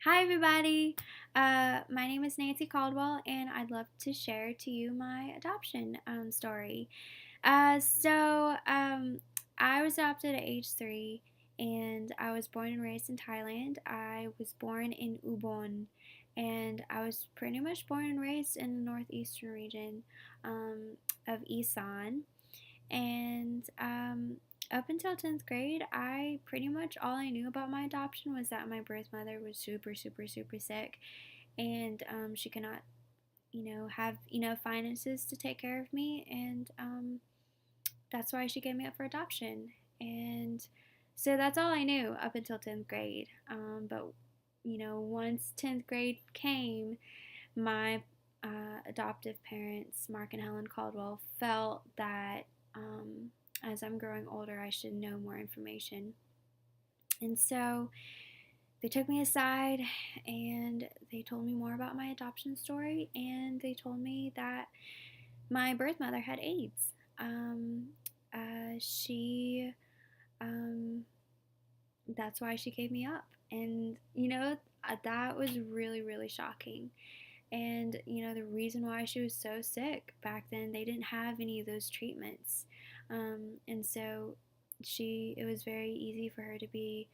Hi, everybody. My name is Nancy Caldwell, and I'd love to share to you my adoption story. I was adopted at age 3, and I was born and raised in Thailand. I was born in Ubon, and I was pretty much born and raised in the northeastern region of Isan. And up until 10th grade, I pretty much all I knew about my adoption was that my birth mother was super, super, super sick, and she could not, have finances to take care of me, and that's why she gave me up for adoption. And so that's all I knew up until 10th grade. But once 10th grade came, my adoptive parents, Mark and Helen Caldwell, felt that as I'm growing older, I should know more information. And so they took me aside and they told me more about my adoption story, and they told me that my birth mother had AIDS. She, that's why she gave me up. And, that was really, really shocking. And, the reason why she was so sick back then, they didn't have any of those treatments. And so it was very easy for her to be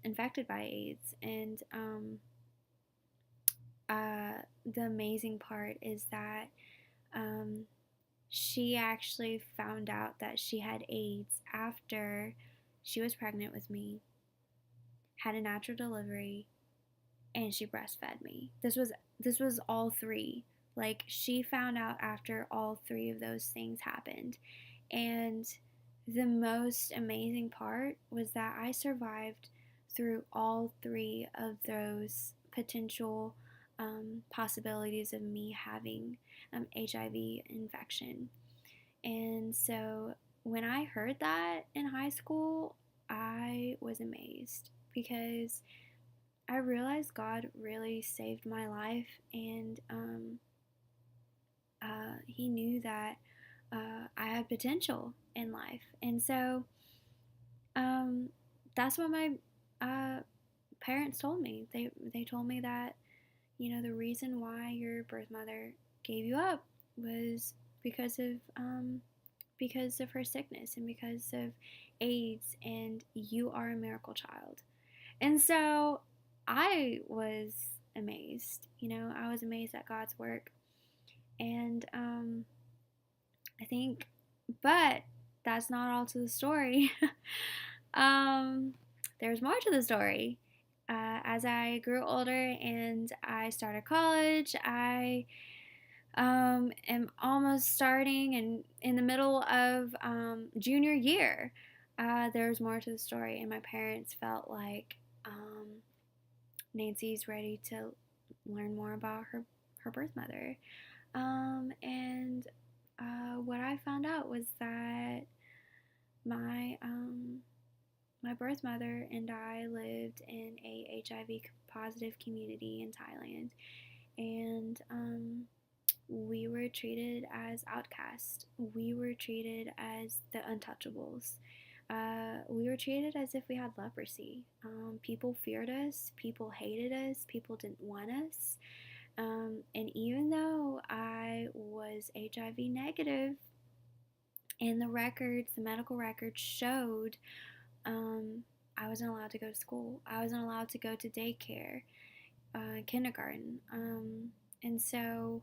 infected by AIDS. And the amazing part is that um, she actually found out that she had AIDS after she was pregnant with me, had a natural delivery, and she breastfed me. This was all three. Like, she found out after all three of those things happened. And the most amazing part was that I survived through all three of those potential possibilities of me having HIV infection. And so when I heard that in high school, I was amazed because I realized God really saved my life, and He knew that I had potential in life. And so um, that's what my uh, parents told me. They told me that the reason why your birth mother gave you up was because of her sickness and because of AIDS, and you are a miracle child. And so I was amazed. I was amazed at God's work. And I think, but that's not all to the story. um, there's more to the story. As I grew older and I started college, I am almost starting and in the middle of junior year. There's more to the story, and my parents felt like Nancy's ready to learn more about her birth mother. And what I found out was that my my birth mother and I lived in a HIV positive community in Thailand, and we were treated as outcasts. We were treated as the untouchables. We were treated as if we had leprosy. People feared us, people hated us, people didn't want us. And even though I was HIV negative, and the medical records showed I wasn't allowed to go to school. I wasn't allowed to go to daycare, kindergarten. And so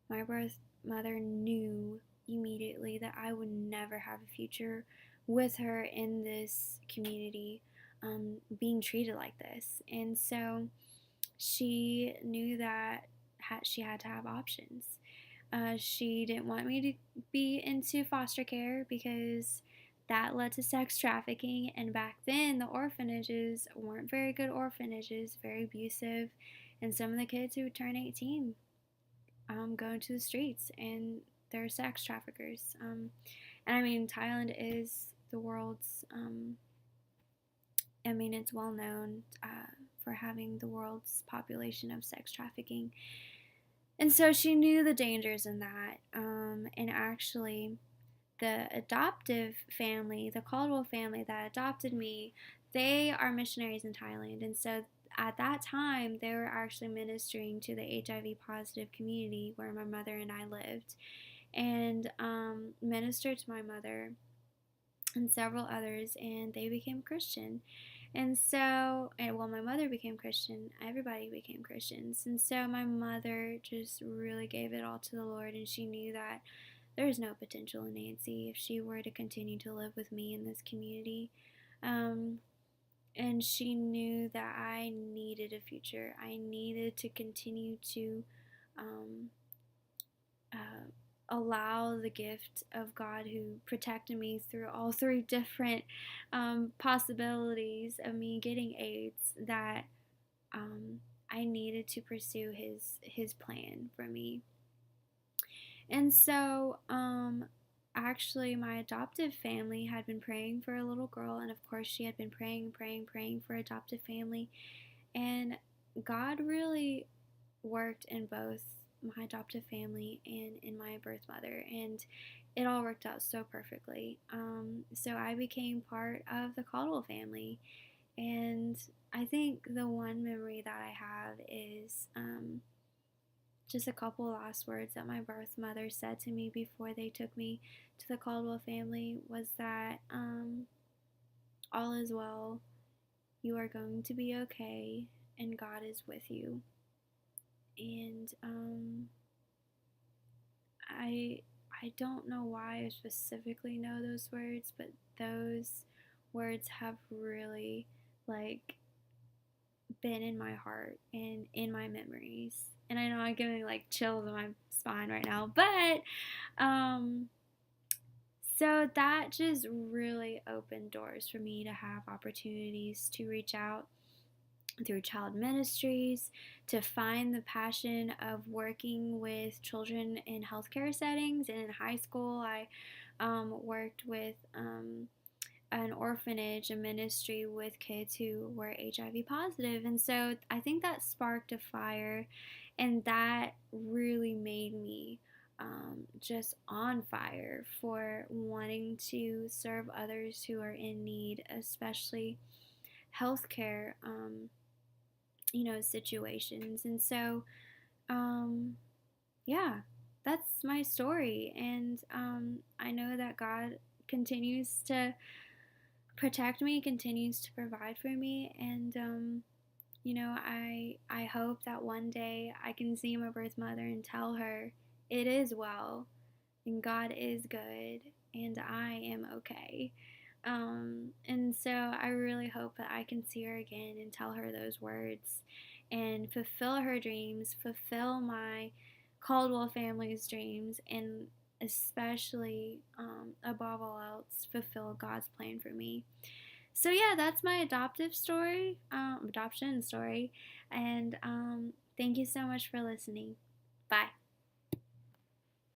my birth mother knew immediately that I would never have a future with her in this community, being treated like this. And so she knew that she had to have options. She didn't want me to be into foster care because that led to sex trafficking. And back then, the orphanages weren't very good orphanages, very abusive. And some of the kids who would turn 18 go into the streets, and they're sex traffickers. And I mean, Thailand is the world's, it's well known for having the world's population of sex trafficking. And so she knew the dangers in that. And actually, the adoptive family, the Caldwell family that adopted me, they are missionaries in Thailand. And so at that time, they were actually ministering to the HIV positive community where my mother and I lived, and ministered to my mother and several others, and they became Christian. And so, and well, my mother became Christian, everybody became Christians. And so, my mother just really gave it all to the Lord, and she knew that there's no potential in Nancy if she were to continue to live with me in this community. Um, and she knew that I needed a future. I needed to continue to um, uh, allow the gift of God who protected me through all three different possibilities of me getting AIDS, that um, I needed to pursue his plan for me. And so, actually, my adoptive family had been praying for a little girl, and of course, she had been praying for adoptive family. And God really worked in both my adoptive family and in my birth mother, and it all worked out so perfectly. So I became part of the Caldwell family, and I think the one memory that I have is just a couple last words that my birth mother said to me before they took me to the Caldwell family was that all is well, you are going to be okay, and God is with you. And I don't know why I specifically know those words, but those words have really like been in my heart and in my memories. And I know I'm getting like chills in my spine right now, but um so that just really opened doors for me to have opportunities to reach out through child ministries, to find the passion of working with children in healthcare settings. And in high school, I worked with an orphanage, a ministry with kids who were HIV positive. And so I think that sparked a fire, and that really made me just on fire for wanting to serve others who are in need, especially healthcare, situations. And so, um, yeah, that's my story. And I know that God continues to protect me, continues to provide for me, and I hope that one day I can see my birth mother and tell her it is well, and God is good, and I am okay. And so I really hope that I can see her again and tell her those words and fulfill her dreams, fulfill my Caldwell family's dreams, and especially, above all else, fulfill God's plan for me. So yeah, that's my adoption story, and thank you so much for listening. Bye.